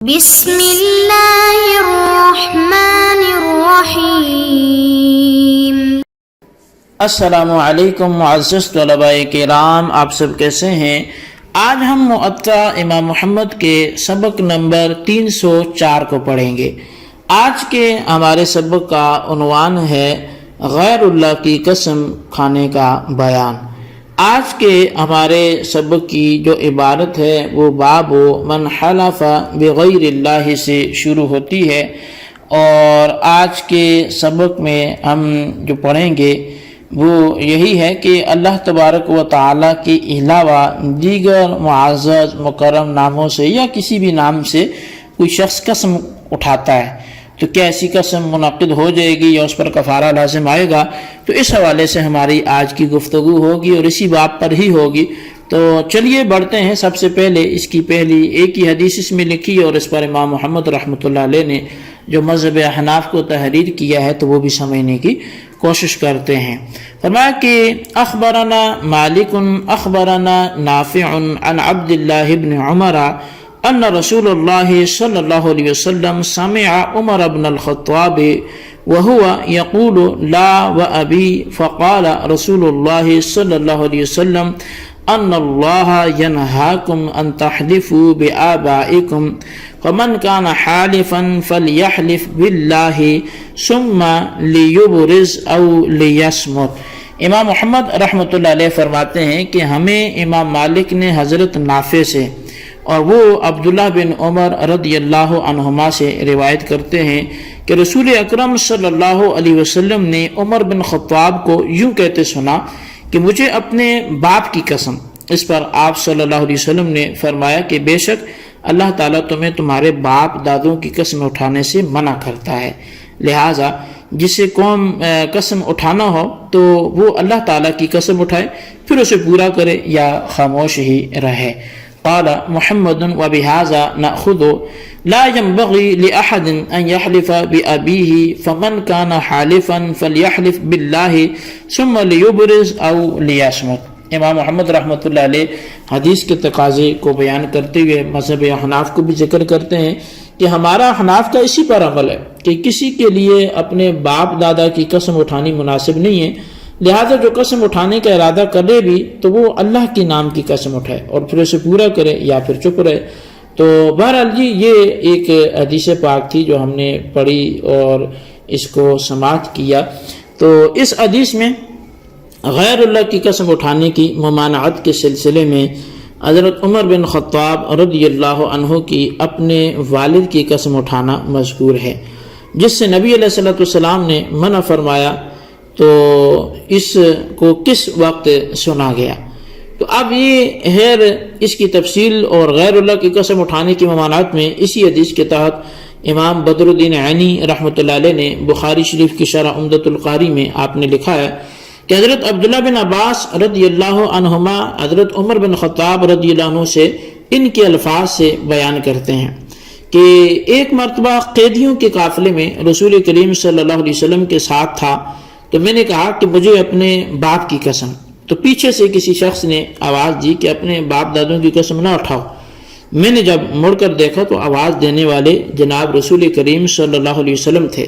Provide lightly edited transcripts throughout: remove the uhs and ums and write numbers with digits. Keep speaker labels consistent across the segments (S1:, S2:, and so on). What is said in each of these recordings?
S1: بسم اللہ الرحمن الرحیم۔
S2: السلام علیکم معزز طلباء کرام، آپ سب کیسے ہیں؟ آج ہم موطا امام محمد کے سبق نمبر 304 کو پڑھیں گے۔ آج کے ہمارے سبق کا عنوان ہے غیر اللہ کی قسم کھانے کا بیان۔ آج کے ہمارے سبق کی جو عبارت ہے وہ باب من حلف بغیر اللہ سے شروع ہوتی ہے، اور آج کے سبق میں ہم جو پڑھیں گے وہ یہی ہے کہ اللہ تبارک و تعالیٰ کے علاوہ دیگر معزز مکرم ناموں سے یا کسی بھی نام سے کوئی شخص قسم اٹھاتا ہے تو کیا ایسی قسم منعقد ہو جائے گی یا اس پر کفارہ لازم آئے گا؟ تو اس حوالے سے ہماری آج کی گفتگو ہوگی اور اسی باب پر ہی ہوگی۔ تو چلیے بڑھتے ہیں۔ سب سے پہلے اس کی پہلی ایک ہی حدیث اس میں لکھی اور اس پر امام محمد رحمۃ اللہ علیہ نے جو مذہب احناف کو تحریر کیا ہے تو وہ بھی سمجھنے کی کوشش کرتے ہیں۔ فرمایا کہ اخبرنا مالک اخبرنا نافع عن عبد اللہ بن عمر ان رسول اللہ صلی اللہ علیہ وسلم سمع عمر بن الخطاب وهو يقول لا وأبي فقال رسول الله صلی اللہ علیہ وسلم ان اللہ ينهاكم ان تحلفوا بآبائكم فمن كان حالفا فليحلف بالله ثم ليبرز او ليصمت۔ امام محمد رحمۃ اللہ علیہ فرماتے ہیں کہ ہمیں امام مالک نے حضرت نافع سے اور وہ عبداللہ بن عمر رضی اللہ عنہما سے روایت کرتے ہیں کہ رسول اکرم صلی اللہ علیہ وسلم نے عمر بن خطاب کو یوں کہتے سنا کہ مجھے اپنے باپ کی قسم۔ اس پر آپ صلی اللہ علیہ وسلم نے فرمایا کہ بے شک اللہ تعالیٰ تمہیں تمہارے باپ دادوں کی قسم اٹھانے سے منع کرتا ہے، لہٰذا جسے قوم قسم اٹھانا ہو تو وہ اللہ تعالیٰ کی قسم اٹھائے، پھر اسے پورا کرے یا خاموش ہی رہے۔ قال محمد وبهذا نأخذ لا ينبغي لأحد أن يحلف بأبيه فمن كان حالفا فليحلف بالله ثم ليبرز أو ليصمت۔ امام محمد رحمۃ اللہ علیہ حدیث کے تقاضے کو بیان کرتے ہوئے مذہب احناف کو بھی ذکر کرتے ہیں کہ ہمارا احناف کا اسی پر عمل ہے کہ کسی کے لیے اپنے باپ دادا کی قسم اٹھانی مناسب نہیں ہے، لہذا جو قسم اٹھانے کا ارادہ کرے بھی تو وہ اللہ کے نام کی قسم اٹھائے اور پھر اسے پورا کرے یا پھر چپ رہے۔ تو بہرحال جی یہ ایک حدیث پاک تھی جو ہم نے پڑھی اور اس کو سماعت کیا۔ تو اس حدیث میں غیر اللہ کی قسم اٹھانے کی ممانعت کے سلسلے میں حضرت عمر بن خطاب رضی اللہ عنہ کی اپنے والد کی قسم اٹھانا مذکور ہے، جس سے نبی علیہ السلام نے منع فرمایا۔ تو اس کو کس وقت سنا گیا؟ تو اب یہ خیر اس کی تفصیل اور غیر اللہ کی قسم اٹھانے کی ممانعت میں اسی حدیث کے تحت امام بدر الدین عینی رحمۃ اللہ علیہ نے بخاری شریف کی شرح عمدۃ القاری میں آپ نے لکھا ہے کہ حضرت عبداللہ بن عباس رضی اللہ عنہما حضرت عمر بن خطاب رضی اللہ عنہ سے ان کے الفاظ سے بیان کرتے ہیں کہ ایک مرتبہ قیدیوں کے قافلے میں رسول کریم صلی اللہ علیہ وسلم کے ساتھ تھا، تو میں نے کہا کہ مجھے اپنے باپ کی قسم، تو پیچھے سے کسی شخص نے آواز دی کہ اپنے باپ دادوں کی قسم نہ اٹھاؤ۔ میں نے جب مڑ کر دیکھا تو آواز دینے والے جناب رسول کریم صلی اللہ علیہ وسلم تھے۔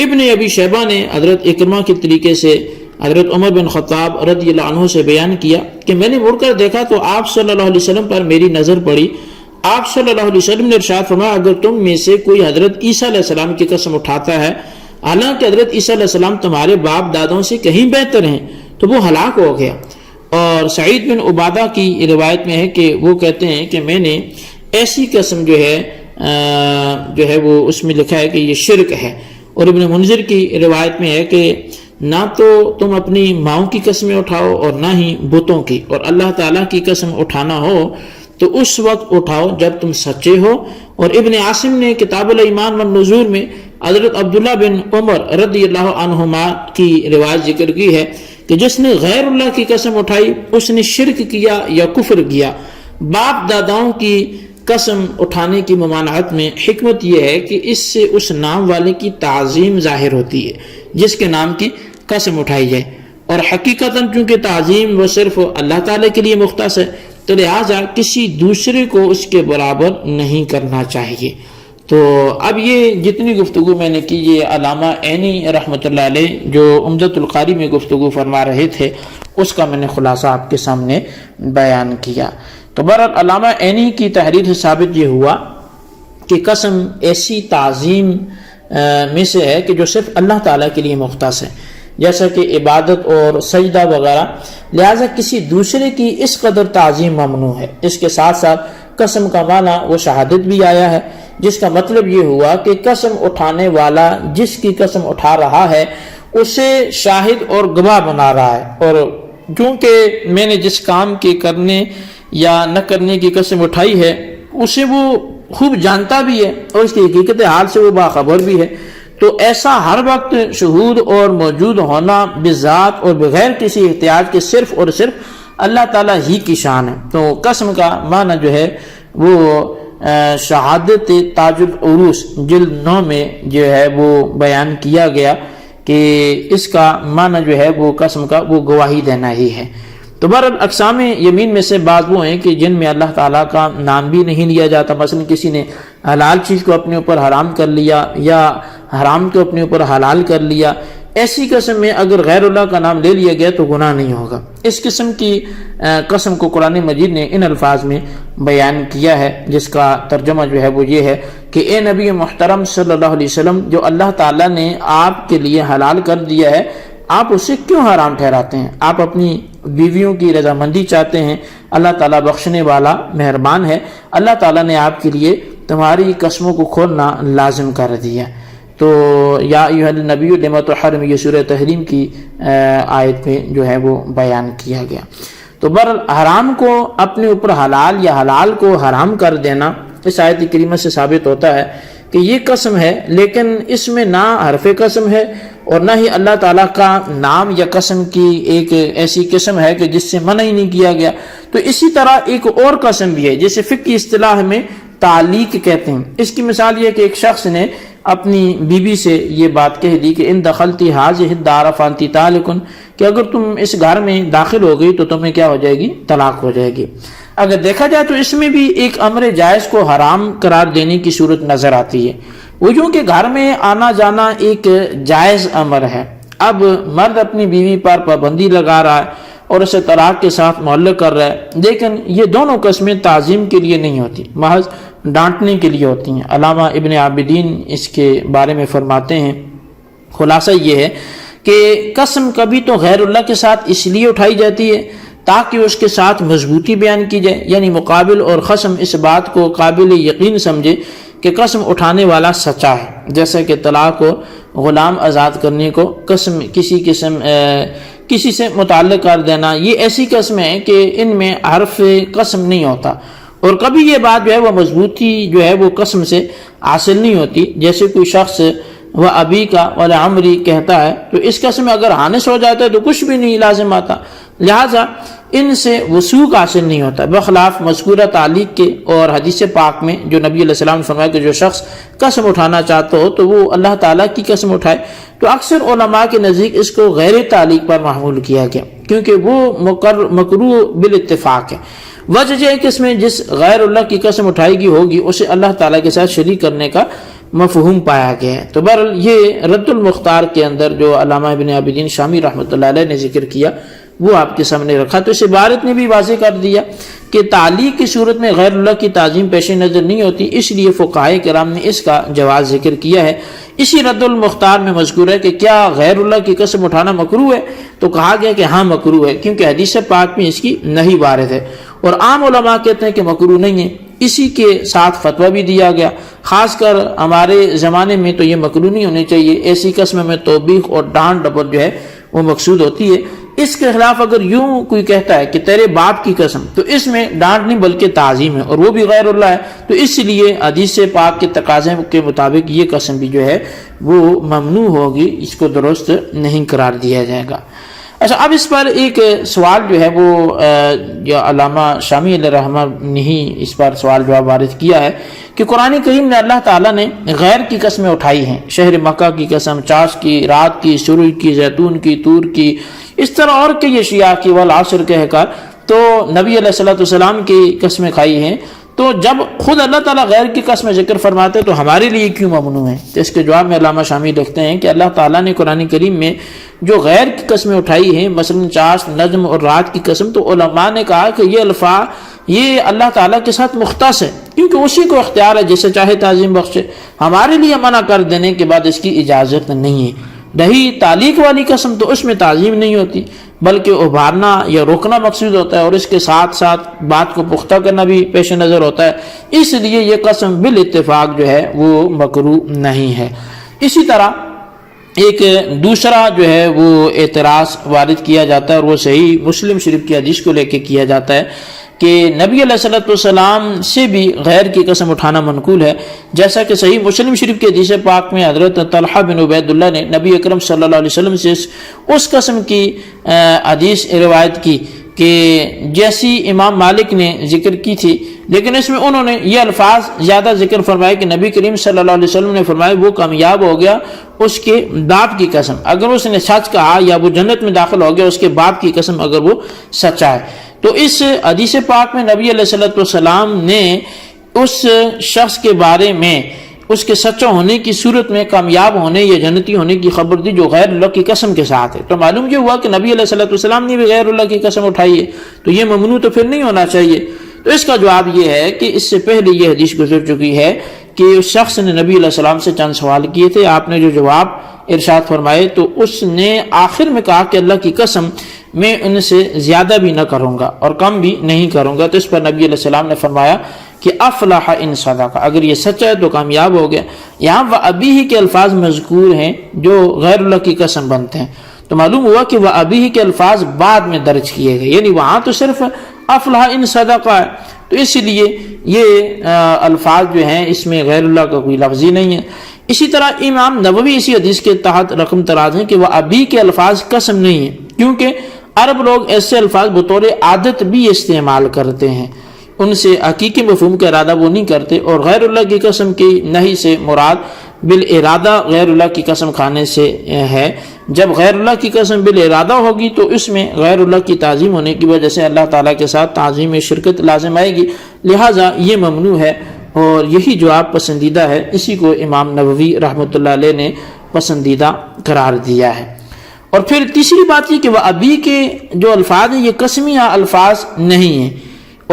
S2: ابن ابی شیبہ نے حضرت اکرمہ کے طریقے سے حضرت عمر بن خطاب رضی اللہ عنہ سے بیان کیا کہ میں نے مڑ کر دیکھا تو آپ صلی اللہ علیہ وسلم پر میری نظر پڑی۔ آپ صلی اللہ علیہ وسلم نے ارشاد فرمایا اگر تم میں سے کوئی حضرت عیسیٰ علیہ السلام کی قسم اٹھاتا ہے حالانکہ حضرت عیسیٰ علیہ السلام تمہارے باپ دادوں سے کہیں بہتر ہیں تو وہ ہلاک ہو گیا۔ اور سعید بن عبادہ کی روایت میں ہے کہ وہ کہتے ہیں کہ میں نے ایسی قسم جو ہے وہ اس میں لکھا ہے کہ یہ شرک ہے۔ اور ابن منذر کی روایت میں ہے کہ نہ تو تم اپنی ماؤں کی قسمیں اٹھاؤ اور نہ ہی بتوں کی، اور اللہ تعالیٰ کی قسم اٹھانا ہو تو اس وقت اٹھاؤ جب تم سچے ہو۔ اور ابن عاصم نے کتاب الایمان والنذور میں حضرت عبداللہ بن عمر رضی اللہ عنہما کی روایت ذکر کی ہے کہ جس نے غیر اللہ کی قسم اٹھائی اس نے شرک کیا یا کفر کیا۔ باپ داداؤں کی قسم اٹھانے کی ممانعت میں حکمت یہ ہے کہ اس سے اس نام والے کی تعظیم ظاہر ہوتی ہے جس کے نام کی قسم اٹھائی جائے، اور حقیقتاً چونکہ تعظیم وہ صرف اللہ تعالیٰ کے لیے مختص ہے تو لہٰذا کسی دوسرے کو اس کے برابر نہیں کرنا چاہیے۔ تو اب یہ جتنی گفتگو میں نے کی، یہ علامہ عینی رحمۃ اللہ علیہ جو عمدۃ القاری میں گفتگو فرما رہے تھے، اس کا میں نے خلاصہ آپ کے سامنے بیان کیا۔ تو بہرحال علامہ عینی کی تحریر سے ثابت یہ ہوا کہ قسم ایسی تعظیم میں سے ہے کہ جو صرف اللہ تعالیٰ کے لیے مختص ہے، جیسا کہ عبادت اور سجدہ وغیرہ، لہٰذا کسی دوسرے کی اس قدر تعظیم ممنوع ہے۔ اس کے ساتھ ساتھ قسم کا معنی وہ شہادت بھی آیا ہے، جس کا مطلب یہ ہوا کہ قسم اٹھانے والا جس کی قسم اٹھا رہا ہے اسے شاہد اور گواہ بنا رہا ہے، اور چونکہ میں نے جس کام کے کرنے یا نہ کرنے کی قسم اٹھائی ہے اسے وہ خوب جانتا بھی ہے اور اس کی حقیقت حال سے وہ باخبر بھی ہے، تو ایسا ہر وقت شہود اور موجود ہونا بذات اور بغیر کسی احتیاط کے صرف اور صرف اللہ تعالیٰ ہی کی شان ہے۔ تو قسم کا معنی جو ہے وہ شہادت تاج العروس جلد 9 میں جو ہے وہ بیان کیا گیا کہ اس کا معنی جو ہے وہ قسم کا وہ گواہی دینا ہی ہے۔ تو بہرحال اقسام یمین میں سے بعض وہ ہیں کہ جن میں اللہ تعالیٰ کا نام بھی نہیں لیا جاتا، مثلا کسی نے حلال چیز کو اپنے اوپر حرام کر لیا یا حرام کو اپنے اوپر حلال کر لیا، ایسی قسم میں اگر غیر اللہ کا نام لے لیا گیا تو گناہ نہیں ہوگا۔ اس قسم کی قسم کو قرآن مجید نے ان الفاظ میں بیان کیا ہے، جس کا ترجمہ جو ہے وہ یہ ہے کہ اے نبی محترم صلی اللہ علیہ وسلم، جو اللہ تعالیٰ نے آپ کے لیے حلال کر دیا ہے آپ اسے کیوں حرام ٹھہراتے ہیں؟ آپ اپنی بیویوں کی رضامندی چاہتے ہیں، اللہ تعالیٰ بخشنے والا مہربان ہے، اللہ تعالیٰ نے آپ کے لیے تمہاری قسموں کو کھولنا لازم کر دیا۔ تو یا ایھا النبی لما تحرم، یہ سورہ تحریم کی آیت میں جو ہے وہ بیان کیا گیا۔ تو بہرحال حرام کو اپنے اوپر حلال یا حلال کو حرام کر دینا اس آیت کریمہ سے ثابت ہوتا ہے کہ یہ قسم ہے، لیکن اس میں نہ حرف قسم ہے اور نہ ہی اللہ تعالیٰ کا نام یا قسم کی ایک ایسی قسم ہے کہ جس سے منع ہی نہیں کیا گیا۔ تو اسی طرح ایک اور قسم بھی ہے جسے فقہی اصطلاح میں تعلیق کہتے ہیں۔ اس کی مثال یہ کہ ایک شخص نے اپنی بیوی سے یہ بات کہہ دی کہ ان دخلتی حاضح الدار فانتی طالق، کہ اگر تم اس گھر میں داخل ہو گئی تو تمہیں کیا ہو جائے گی؟ طلاق ہو جائے گی۔ اگر دیکھا جائے تو اس میں بھی ایک امر جائز کو حرام قرار دینے کی صورت نظر آتی ہے، وہ جو کہ گھر میں آنا جانا ایک جائز امر ہے۔ اب مرد اپنی بیوی پر پابندی لگا رہا ہے اور اسے طلاق کے ساتھ معلق کر رہا ہے، لیکن یہ دونوں قسمیں تعظیم کے لیے نہیں ہوتی، محض ڈانٹنے کے لیے ہوتی ہیں۔ علامہ ابن عابدین اس کے بارے میں فرماتے ہیں، خلاصہ یہ ہے کہ قسم کبھی تو غیر اللہ کے ساتھ اس لیے اٹھائی جاتی ہے تاکہ اس کے ساتھ مضبوطی بیان کی جائے، یعنی مقابل اور خصم اس بات کو قابل یقین سمجھے کہ قسم اٹھانے والا سچا ہے، جیسا کہ طلاق کو غلام آزاد کرنے کو قسم کسی سے متعلق کر دینا، یہ ایسی قسم ہے کہ ان میں حرف قسم نہیں ہوتا، اور کبھی یہ بات جو ہے وہ مضبوطی جو ہے وہ قسم سے حاصل نہیں ہوتی، جیسے کوئی شخص وہ ابی کا ولا عمری کہتا ہے تو اس قسم میں اگر حانس ہو جاتا ہے تو کچھ بھی نہیں لازم آتا، لہٰذا ان سے وثوق حاصل نہیں ہوتا، بخلاف مذکورہ تعلیق کے۔ اور حدیث پاک میں جو نبی علیہ السلام نے فرمایا کہ جو شخص قسم اٹھانا چاہتا ہو تو وہ اللہ تعالیٰ کی قسم اٹھائے، تو اکثر علماء کے نزدیک اس کو غیر تعلیق پر محمول کیا گیا کیونکہ وہ مکروہ بالاتفاق ہے۔ وجہ یہ ہے کہ اس میں جس غیر اللہ کی قسم اٹھائی گئی ہوگی اسے اللہ تعالیٰ کے ساتھ شریک کرنے کا مفہوم پایا گیا ہے۔ تو بہرحال یہ رد المختار کے اندر جو علامہ ابن عابدین شامی رحمۃ اللہ علیہ نے ذکر کیا وہ آپ کے سامنے رکھا، تو اس عبارت نے بھی واضح کر دیا کہ تعلیق کی صورت میں غیر اللہ کی تعظیم پیش نظر نہیں ہوتی، اس لیے فقہائے کرام نے اس کا جواز ذکر کیا ہے۔ اسی رد المختار میں مذکور ہے کہ کیا غیر اللہ کی قسم اٹھانا مکروہ ہے، تو کہا گیا کہ ہاں مکروہ ہے، کیونکہ حدیث پاک میں اس کی نہی وارد ہے، اور عام علماء کہتے ہیں کہ مکروہ نہیں ہے۔ اسی کے ساتھ فتویٰ بھی دیا گیا، خاص کر ہمارے زمانے میں تو یہ مکروہ نہیں ہونے چاہیے، ایسی قسم میں توبیخ اور ڈانٹ ڈپٹ جو ہے وہ مقصود ہوتی ہے۔ اس کے خلاف اگر یوں کوئی کہتا ہے کہ تیرے باپ کی قسم، تو اس میں ڈانٹ نہیں بلکہ تعظیم ہے، اور وہ بھی غیر اللہ ہے، تو اس لیے حدیث پاک کے تقاضے کے مطابق یہ قسم بھی جو ہے وہ ممنوع ہوگی، اس کو درست نہیں قرار دیا جائے گا۔ اچھا، اب اس پر ایک سوال جو ہے وہ علامہ شامی علیہ رحمہ نے ہی اس پر سوال جواب وارد کیا ہے کہ قرآن کریم نے اللہ تعالیٰ نے غیر کی قسمیں اٹھائی ہیں، شہر مکہ کی قسم، چاش کی، رات کی، سورج کی، زیتون کی، تور کی، اس طرح اور کئی اشیاء کی، والعصر کہہ کر، تو نبی علیہ الصلوۃ والسلام کی قسمیں کھائی ہیں، تو جب خود اللہ تعالیٰ غیر کی قسم ذکر فرماتے تو ہمارے لیے کیوں ممنوع ہے؟ تو اس کے جواب میں علامہ شامی لکھتے ہیں کہ اللہ تعالیٰ نے قرآن کریم میں جو غیر کی قسمیں اٹھائی ہیں، مثلا چاش، نجم اور رات کی قسم، تو علماء نے کہا کہ یہ الفاظ یہ اللہ تعالیٰ کے ساتھ مختص ہے، کیونکہ اسی کو اختیار ہے جسے چاہے تعظیم بخشے۔ ہمارے لیے منع کر دینے کے بعد اس کی اجازت نہیں ہے۔ رہی تعلیق والی قسم تو اس میں تعظیم نہیں ہوتی، بلکہ ابھارنا یا روکنا مقصود ہوتا ہے، اور اس کے ساتھ ساتھ بات کو پختہ کرنا بھی پیش نظر ہوتا ہے، اس لیے یہ قسم بالاتفاق جو ہے وہ مکروہ نہیں ہے۔ اسی طرح ایک دوسرا جو ہے وہ اعتراض وارد کیا جاتا ہے، اور وہ صحیح مسلم شریف کی حدیث کو لے کے کیا جاتا ہے کہ نبی علیہ الصلوۃ والسلام سے بھی غیر کی قسم اٹھانا منقول ہے، جیسا کہ صحیح مسلم شریف کی حدیث پاک میں حضرت طلحہ بن عبید اللہ نے نبی اکرم صلی اللہ علیہ وسلم سے اس قسم کی حدیث روایت کی کہ جیسی امام مالک نے ذکر کی تھی، لیکن اس میں انہوں نے یہ الفاظ زیادہ ذکر فرمائے کہ نبی کریم صلی اللہ علیہ وسلم نے فرمایا وہ کامیاب ہو گیا اس کے باپ کی قسم اگر اس نے سچ کہا، یا وہ جنت میں داخل ہو گیا اس کے باپ کی قسم اگر وہ سچا ہے۔ تو اس حدیث پاک میں نبی علیہ الصلوۃ والسلام نے اس شخص کے بارے میں اس کے سچا ہونے کی صورت میں کامیاب ہونے یا جنتی ہونے کی خبر دی جو غیر اللہ کی قسم کے ساتھ ہے۔ تو معلوم یہ ہوا کہ نبی علیہ الصلوۃ والسلام نے بھی غیر اللہ کی قسم اٹھائی ہے، تو یہ ممنوع تو پھر نہیں ہونا چاہیے۔ تو اس کا جواب یہ ہے کہ اس سے پہلے یہ حدیث گزر چکی ہے کہ اس شخص نے نبی علیہ السلام سے چند سوال کیے تھے، آپ نے جو جواب ارشاد فرمائے تو اس نے آخر میں کہا کہ اللہ کی قسم میں ان سے زیادہ بھی نہ کروں گا اور کم بھی نہیں کروں گا۔ تو اس پر نبی علیہ السلام نے فرمایا کہ افلح ان صدق، اگر یہ سچا ہے تو کامیاب ہو گیا۔ یہاں وَأَبِيهِ کے الفاظ مذکور ہیں جو غیر اللہ کی قسم بنتے ہیں، تو معلوم ہوا کہ وَأَبِيهِ کے الفاظ بعد میں درج کیے گئے، یعنی وہاں تو صرف افلح ان صدق ہے، تو اس لیے یہ الفاظ جو ہیں اس میں غیر اللہ کا کوئی لفظ ہی نہیں ہے۔ اسی طرح امام نووی اسی حدیث کے تحت رقم تراز ہیں کہ وَأَبِي کے الفاظ قسم نہیں ہیں، کیونکہ عرب لوگ ایسے الفاظ بطور عادت بھی استعمال کرتے ہیں، ان سے حقیقی مفہوم کا ارادہ وہ نہیں کرتے، اور غیر اللہ کی قسم کی نہی سے مراد بالارادہ غیر اللہ کی قسم کھانے سے ہے۔ جب غیر اللہ کی قسم بالارادہ ہوگی تو اس میں غیر اللہ کی تعظیم ہونے کی وجہ سے اللہ تعالیٰ کے ساتھ تعظیم میں شرکت لازم آئے گی، لہٰذا یہ ممنوع ہے، اور یہی جواب پسندیدہ ہے، اسی کو امام نووی رحمۃ اللہ علیہ نے پسندیدہ قرار دیا ہے۔ اور پھر تیسری بات یہ کہ وہ ابھی کے جو الفاظ ہیں یہ قسمیہ الفاظ نہیں ہیں،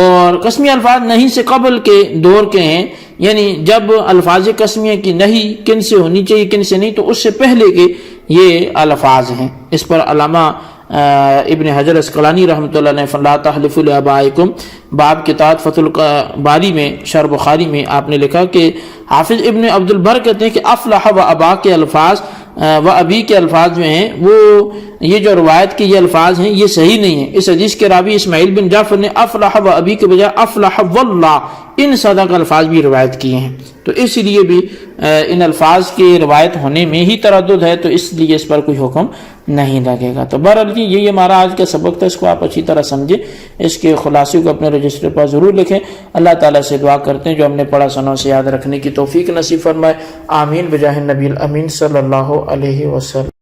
S2: اور قسمی الفاظ نہیں سے قبل کے دور کے ہیں، یعنی جب الفاظ قسمیہ کی نہیں کن سے ہونی چاہیے کن سے نہیں، تو اس سے پہلے کے یہ الفاظ ہیں۔ اس پر علامہ ابن حجر اسقلانی رحمۃ اللہ نے لا تحلفوا لآبائکم باب کے تحت فتح الباری میں شرح بخاری میں آپ نے لکھا کہ حافظ ابن عبد البر کہتے ہیں کہ افلح و ابا کے الفاظ و ابی کے الفاظ جو ہیں وہ یہ جو روایت کے یہ الفاظ ہیں یہ صحیح نہیں ہیں۔ اس حدیث کے راوی اسماعیل بن جعفر نے افلح و ابی کے بجائے افلح واللہ ان صدق الفاظ بھی روایت کیے ہیں، تو اس لیے بھی ان الفاظ کے روایت ہونے میں ہی تردد ہے، تو اس لیے اس پر کوئی حکم نہیں لگے گا۔ تو بہرحال یہ ہمارا آج کا سبق تھا، اس کو آپ اچھی طرح سمجھیں، اس کے خلاصے کو اپنے رجسٹر پر ضرور لکھیں۔ اللہ تعالیٰ سے دعا کرتے ہیں جو ہم نے پڑھا سنوں سے یاد رکھنے کی توفیق نصیب فرمائے، آمین بجاہ النبی الامین صلی اللہ علیہ وسلم۔